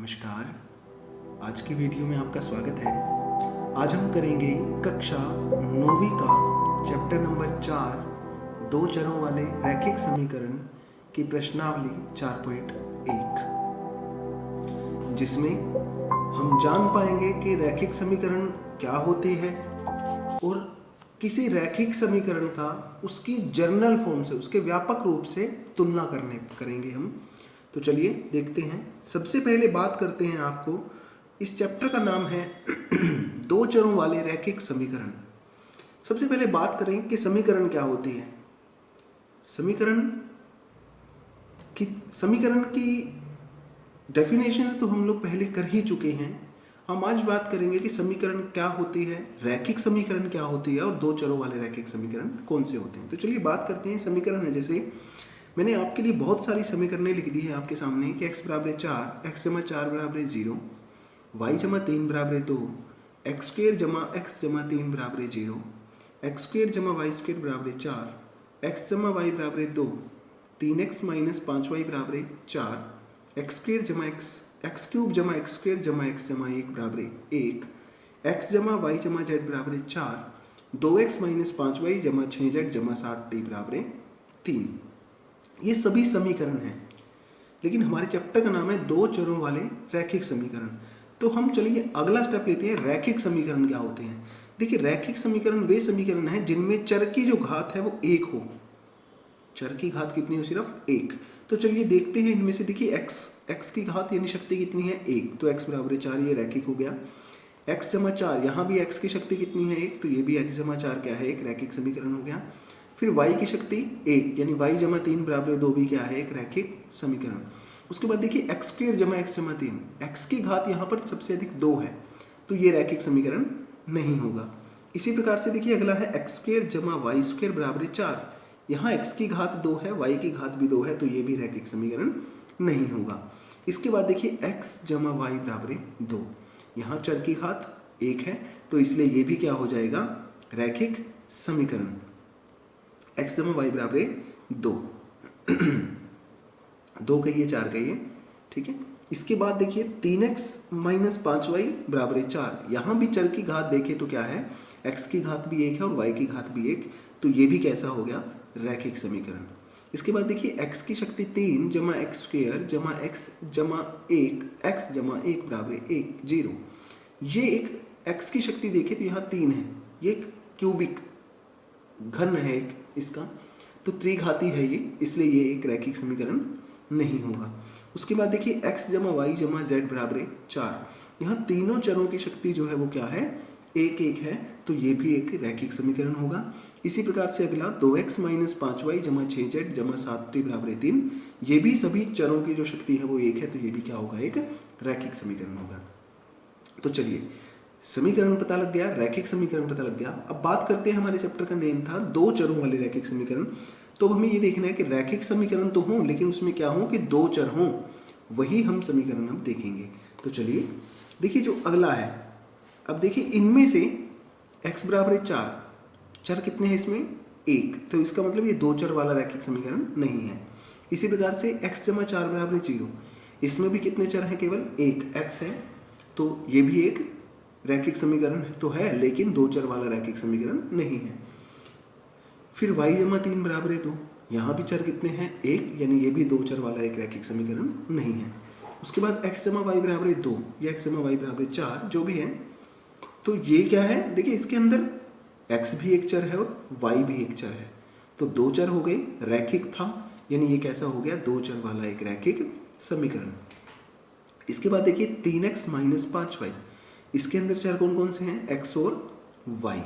नमस्कार। आज की वीडियो में आपका स्वागत है। आज हम करेंगे कक्षा 9वीं का चैप्टर नंबर 4 दो चरों वाले रैखिक समीकरण की प्रश्नावली 4.1, जिसमें हम जान पाएंगे कि रैखिक समीकरण क्या होती है और किसी रैखिक समीकरण का उसकी जर्नल फॉर्म से, उसके व्यापक रूप से तुलना करेंगे हम। तो चलिए देखते हैं। सबसे पहले बात करते हैं, आपको इस चैप्टर का नाम है दो चरों वाले रैखिक समीकरण। सबसे पहले बात करें कि समीकरण क्या होती है। समीकरण की डेफिनेशन तो हम लोग पहले कर ही चुके हैं। हम आज बात करेंगे कि समीकरण क्या होती है, रैखिक समीकरण क्या होती है और दो चरों वाले रैखिक समीकरण कौन से होते हैं। तो चलिए बात करते हैं। समीकरण है, जैसे मैंने आपके लिए बहुत सारी समीकरणें लिख दी है आपके सामने कि x बराबर 4, x जमा 4 बराबर 0, y जमा 3 बराबर 2, एक्स स्क्वेयर जमा x जमा 3 बराबर 0, एक्स स्क्वेयर जमा वाई स्क्वेयर बराबर 4, x जमा y बराबर 2, 3x माइनस 5y बराबर 4, एक्स स्क्वेयर जमा एक्स क्यूब जमा एक्स स्क्वेयर जमा x जमा 1 बराबर 1, x जमा y जमा z बराबर 4, 2x माइनस 5y जमा 6z जमा 7t बराबर 3। ये सभी समीकरण हैं, लेकिन हमारे चैप्टर का नाम है दो चरों वाले रैखिक समीकरण। तो हम चलिए अगला स्टेप लेते हैं, रैखिक समीकरण क्या होते हैं। देखिए, रैखिक समीकरण वे समीकरण हैं जिनमें चर की जो घात है वो एक हो। चर की घात कितनी हो? सिर्फ एक। तो चलिए देखते हैं इनमें से। देखिए x की घात यानी शक्ति कितनी है? एक। तो x बराबर 4, ये रैखिक हो गया। x जमा 4, यहाँ भी x की शक्ति कितनी है? एक। तो ये भी x जमा 4 क्या है? एक रैखिक समीकरण हो गया। फिर y की शक्ति 1 यानी y जमा 3 बराबर 2 भी क्या है? एक रैखिक समीकरण। उसके बाद देखिए एक्स स्क्वेयर जमा एक्स जमा 3, एक्स की घात यहाँ पर सबसे अधिक 2 है, तो ये रैखिक समीकरण नहीं होगा। इसी प्रकार से देखिए अगला है एक्स स्क्वेयर जमा वाई स्क्वेयर बराबर 4, यहाँ x की घात 2 है, y की घात भी 2 है, तो ये भी रैखिक समीकरण नहीं होगा। इसके बाद देखिए x जमा वाई बराबर 2, यहाँ चर की घात 1 है, तो इसलिए ये भी क्या हो जाएगा? रैखिक समीकरण। x जमा वाई बराबर 2 2 कहिए 4 कहिए, ठीक है। इसके बाद देखिए 3x माइनस 5y बराबर 4, यहाँ भी चर की घात देखें तो क्या है? x की घात भी 1 है और y की घात भी 1, तो ये भी कैसा हो गया? रैखिक समीकरण। इसके बाद देखिए x की शक्ति 3 जमा एक्स स्क्वेयर जमा x जमा 1, x जमा 1 बराबर 1 0, ये एक x की शक्ति देखें तो यहाँ 3 है, ये एक क्यूबिक घन है एक इसका, तो त्रिघाती है ये, इसलिए ये एक रैखिक समीकरण नहीं होगा। उसके बाद देखिए x जमा वाई जमा जेड बराबर 4, यहाँ तीनों चरों की शक्ति जो है वो क्या है? 1 1 है, तो ये भी एक रैखिक समीकरण होगा। इसी प्रकार से अगला 2x माइनस 5y जमा 6z जमा 7t बराबर 3, ये भी सभी चरों की जो शक्ति है वो 1 है, तो ये भी क्या होगा? एक रैखिक समीकरण होगा। तो चलिए समीकरण पता लग गया, रैखिक समीकरण पता लग गया। अब बात करते हैं, हमारे चैप्टर का नेम था दो चरों वाले रैखिक समीकरण। तो हमें ये देखना है कि रैखिक समीकरण तो हों, लेकिन उसमें क्या हो कि दो चर हों, वही हम समीकरण अब देखेंगे। तो चलिए देखिए जो अगला है, अब देखिए इनमें से x बराबर 4, चर कितने हैं इसमें? 1, तो इसका मतलब ये दो चर वाला रैखिक समीकरण नहीं है। इसी प्रकार से x जमा 4 बराबर 0, इसमें भी कितने चर हैं? केवल 1 x है, तो ये भी एक रैखिक समीकरण तो है, लेकिन दो चर वाला रैखिक समीकरण नहीं है। फिर y जमा 3 बराबर 2, यहाँ भी चर कितने हैं? 1, यानी ये भी दो चर वाला एक रैखिक समीकरण नहीं है। उसके बाद x जमा वाई बराबर 2 या x जमा वाई बराबर 4, जो भी है, तो ये क्या है? देखिए इसके अंदर x भी एक चर है और y भी एक चर है, तो दो चर हो गए, रैखिक था, यानी ये कैसा हो गया? दो चर वाला एक रैखिक समीकरण। इसके बाद देखिए 3x माइनस 5y, इसके अंदर चर कौन कौन से हैं? x और y,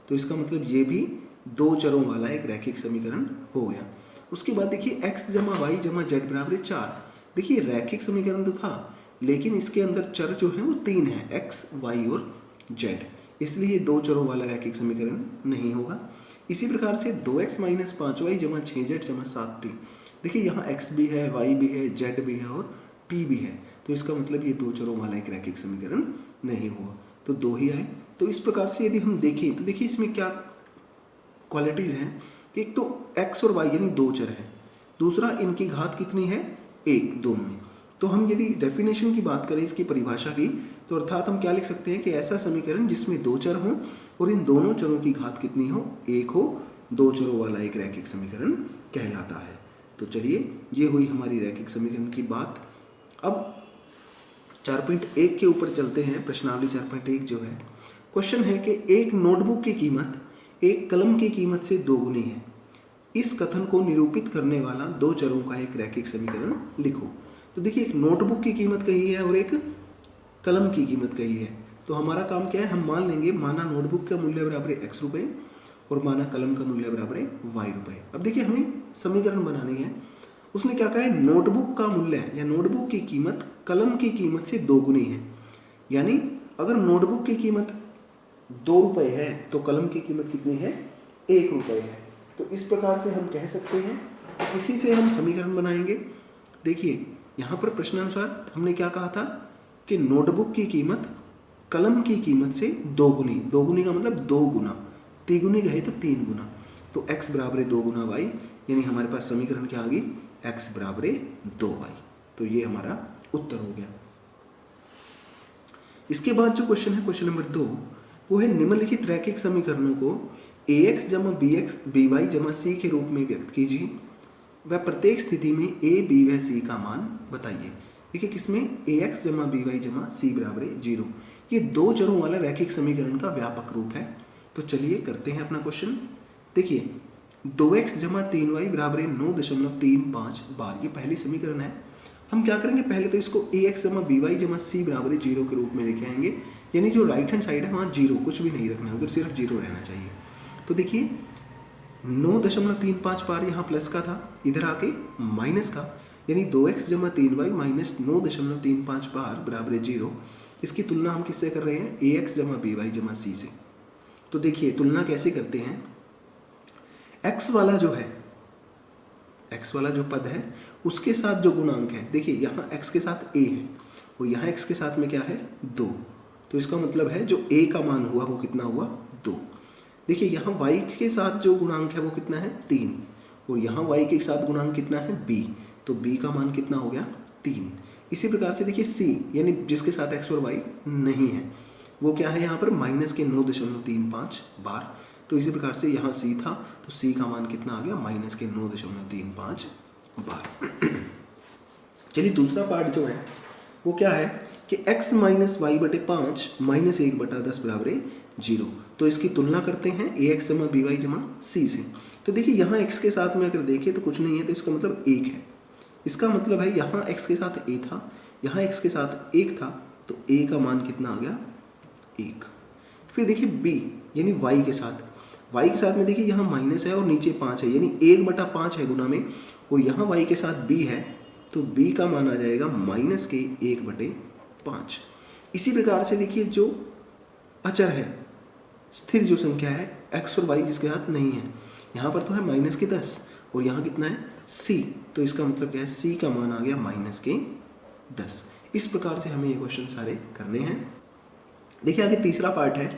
तो इसका मतलब ये भी दो चरों वाला एक रैखिक समीकरण हो गया। उसके बाद देखिए x जमा वाई जमा जेड बराबर 4, देखिए रैखिक समीकरण तो था, लेकिन इसके अंदर चर जो है वो 3 है, x y और z, इसलिए दो चरों वाला रैखिक समीकरण नहीं होगा। इसी प्रकार से 2x माइनस 5y जमा 6z जमा 7t, देखिए यहाँ x भी है, y भी है, z भी है और t भी है, तो इसका मतलब ये दो चरों वाला एक रैखिक समीकरण नहीं हुआ, तो दो ही आए। तो इस प्रकार से यदि हम देखें तो देखिए इसमें क्या क्वालिटीज़ हैं कि एक तो x और y यानी दो चर हैं, दूसरा इनकी घात कितनी है? 1 दोनों में, तो हम यदि डेफिनेशन की बात करें इसकी परिभाषा की, तो अर्थात हम क्या लिख सकते हैं कि ऐसा समीकरण जिसमें दो चर हों और इन दोनों चरों की घात कितनी हो, एक हो, दो चरों वाला एक रैखिक समीकरण कहलाता है। तो चलिए ये हुई हमारी रैखिक समीकरण की बात। अब 4.1 के ऊपर चलते हैं। प्रश्नावली 4.1 जो है, क्वेश्चन है कि एक नोटबुक की कीमत एक कलम की कीमत से दोगुनी है। इस कथन को निरूपित करने वाला दो चरों का एक रैखिक समीकरण लिखो। तो देखिए, एक नोटबुक की कीमत कही है और एक कलम की कीमत कही है। तो हमारा काम क्या है, हम मान लेंगे माना नोटबुक का मूल्य बराबर है x रुपये और माना कलम का मूल्य बराबर है y रुपये। अब देखिए, हमें समीकरण बनानी है। उसने क्या कहा है, नोटबुक का मूल्य या नोटबुक की कीमत कलम की कीमत से दोगुनी है। यानी अगर नोटबुक की कीमत 2 रुपये है तो कलम की कीमत कितनी है, 1 रुपये है। तो इस प्रकार से हम कह सकते हैं, इसी से हम समीकरण बनाएंगे। देखिए, यहाँ पर प्रश्नानुसार हमने क्या कहा था कि नोटबुक की कीमत कलम की कीमत से दोगुनी, दोगुनी का मतलब 2 गुना, तिगुनी गए तो 3 गुना। तो x बराबर है 2 गुना y, यानी हमारे पास समीकरण क्या आ गई, x बराबर है 2y। तो ये हमारा उत्तर हो गया। इसके बाद जो क्वेश्चन है, क्वेश्चन नंबर 2, वो है निम्नलिखित रैखिक समीकरणों को ax जमा by जमा c के रूप में व्यक्त कीजिए। वह प्रत्येक स्थिति में a, b व c का मान बताइए। देखिए, किसमें ax जमा by जमा c बराबर है 0। ये दो चरों वाला रैखिक समीकरण का व्यापक रूप है। तो चलिए करते हैं अपना क्वेश्चन। देखिए, 2x जमा 3y बराबर है 9.35 बार, ये पहली समीकरण है। हम क्या करेंगे, पहले तो इसको ax जमा by जमा c बराबर है 0 के रूप में लेके आएंगे। यानी जो राइट हैंड साइड है वहाँ 0, कुछ भी नहीं रखना है, उधर सिर्फ 0 रहना चाहिए। तो देखिए, 9.35 बार यहाँ प्लस का था, इधर आके माइनस का, यानी 2x जमा 3y माइनस 9.35 बार बराबर है 0। इसकी तुलना हम किससे कर रहे हैं, ax जमा by जमा c से। तो देखिए, तुलना कैसे करते हैं, x वाला जो है, x वाला जो पद है उसके साथ जो गुणांक है, देखिए यहाँ x के साथ a है और यहाँ x के साथ में क्या है 2। तो इसका मतलब है जो a का मान हुआ वो कितना हुआ, 2। देखिए, यहाँ y के साथ जो गुणांक है वो कितना है, 3, और यहाँ y के साथ गुणांक कितना है, b। तो b का मान कितना हो गया, 3। इसी प्रकार से देखिए c, यानी जिसके साथ x और y नहीं है, वो क्या है यहाँ पर माइनस के 9.35 बार। तो इसी प्रकार से यहाँ c था, तो c का मान कितना आ गया, माइनस के 9.35 बार। चलिए, दूसरा पार्ट जो है वो क्या है कि x माइनस वाई बटे 5 माइनस 1/10 बराबर है 0। तो इसकी तुलना करते हैं ax जमा by जमा c से। तो देखिए, यहाँ x के साथ में अगर देखें तो कुछ नहीं है, तो इसका मतलब 1 है। इसका मतलब है यहाँ x के साथ a था, यहाँ x के साथ 1 था, तो a का मान कितना आ गया, 1। फिर देखिए b, यानी y के साथ में देखिए यहाँ माइनस है और नीचे 5 है, यानी 1/5 है गुना में, और यहाँ y के साथ b है, तो b का मान आ जाएगा माइनस के 1/5। इसी प्रकार से देखिए, जो अचर है, स्थिर जो संख्या है x और y जिसके साथ नहीं है, यहाँ पर तो है माइनस के 10 और यहाँ कितना है c। तो इसका मतलब क्या है, c का मान आ गया माइनस के 10। इस प्रकार से हमें ये क्वेश्चन सारे करने हैं। देखिए, आगे तीसरा पार्ट है,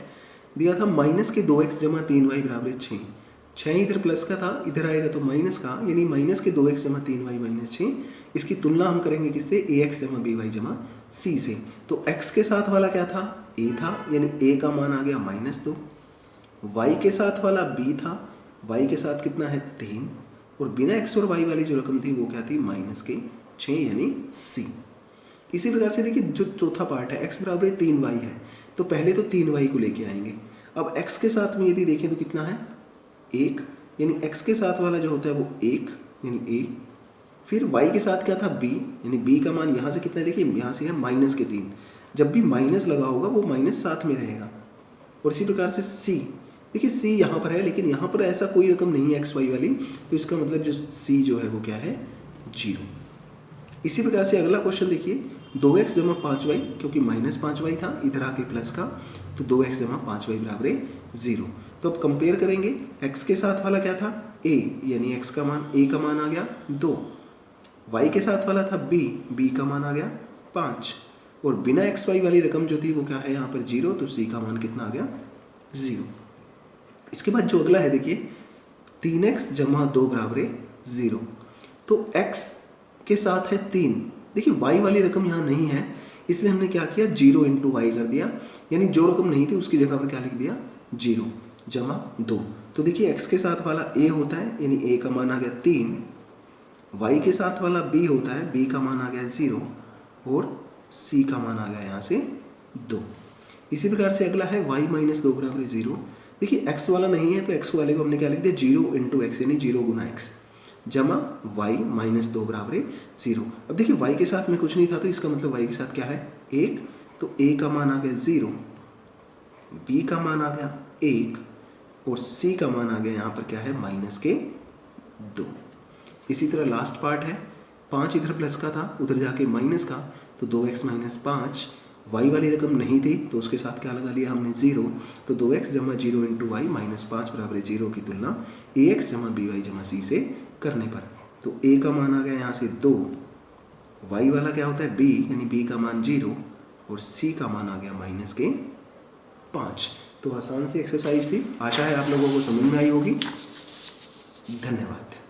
दिया था माइनस के 2x जमा 3y बराबर 6। 6 इधर प्लस का था, इधर आएगा तो माइनस का, यानी माइनस के 2x जमा 3y माइनस 6। इसकी तुलना हम करेंगे किससे, ax जमा by जमा c से। तो x के साथ वाला क्या था, a था, यानी a का मान आ गया -2। y के साथ वाला b था, y के साथ कितना है 3, और बिना x और y वाली जो रकम थी वो क्या थी, -6, यानी c। इसी प्रकार से देखिए, जो चौथा पार्ट है, x बराबर 3y है, तो पहले तो 3y को लेके आएंगे। अब x के साथ में यदि देखें तो कितना है 1, यानी x के साथ वाला जो होता है वो 1, यानी a। फिर y के साथ क्या था b, यानी b का मान यहाँ से कितना है, देखिए यहाँ से है -3। जब भी माइनस लगा होगा वो माइनस साथ में रहेगा। और इसी प्रकार से c, देखिए c यहाँ पर है, लेकिन यहाँ पर ऐसा कोई रकम नहीं है x y वाली, तो इसका मतलब जो c जो है वो क्या है, 0। इसी प्रकार से अगला क्वेश्चन देखिए, 2x जमा 5y, क्योंकि -5y था, इधर आके प्लस का, तो 2x जमा 5y बराबर है 0। तो अब कंपेयर करेंगे, x के साथ वाला क्या था a, यानी x का मान, a का मान आ गया 2। y के साथ वाला था b का मान आ गया 5, और बिना x y वाली रकम जो थी वो क्या है यहाँ पर 0, तो c का मान कितना आ गया 0। इसके बाद जो अगला है देखिए, 3x जमा 2 बराबर है 0। तो x के साथ है 3, देखिए y वाली रकम यहाँ नहीं है, इसलिए हमने क्या किया 0 इंटू वाई कर दिया, यानी जो रकम नहीं थी उसकी जगह पर क्या लिख दिया 0 जमा 2। तो देखिए x के साथ वाला a होता है, यानी a का मान आ गया 3, y के साथ वाला b होता है, b का मान आ गया 0 और c का मान आ गया यहाँ से 2। इसी प्रकार से अगला है y माइनस 2 बराबर 0। देखिए x वाला नहीं है तो x वाले को हमने क्या लिख दिया 0 इंटू एक्स, यानी 0 गुना x जमा y माइनस 2 बराबर 0। अब देखिए y के साथ में कुछ नहीं था तो इसका मतलब y के साथ क्या है 1, तो a का मान आ गया 0, b का मान आ गया 1 और c का मान आ गया यहाँ पर क्या है माइनस के 2। इसी तरह लास्ट पार्ट है, 5 इधर प्लस का था उधर जाके माइनस का, तो 2x माइनस 5, y वाली रकम नहीं थी तो उसके साथ क्या लगा लिया हमने 0, तो 2x जमा 0 इंटू वाई माइनस 5 बराबर 0 की तुलना ax जमा by जमा c से करने पर, तो a का मान आ गया यहाँ से 2, y वाला क्या होता है b, यानी b का मान 0 और c का मान आ गया माइनस के 5। तो आसान सी एक्सरसाइज थी, आशा है आप लोगों को समझ में आई होगी। धन्यवाद।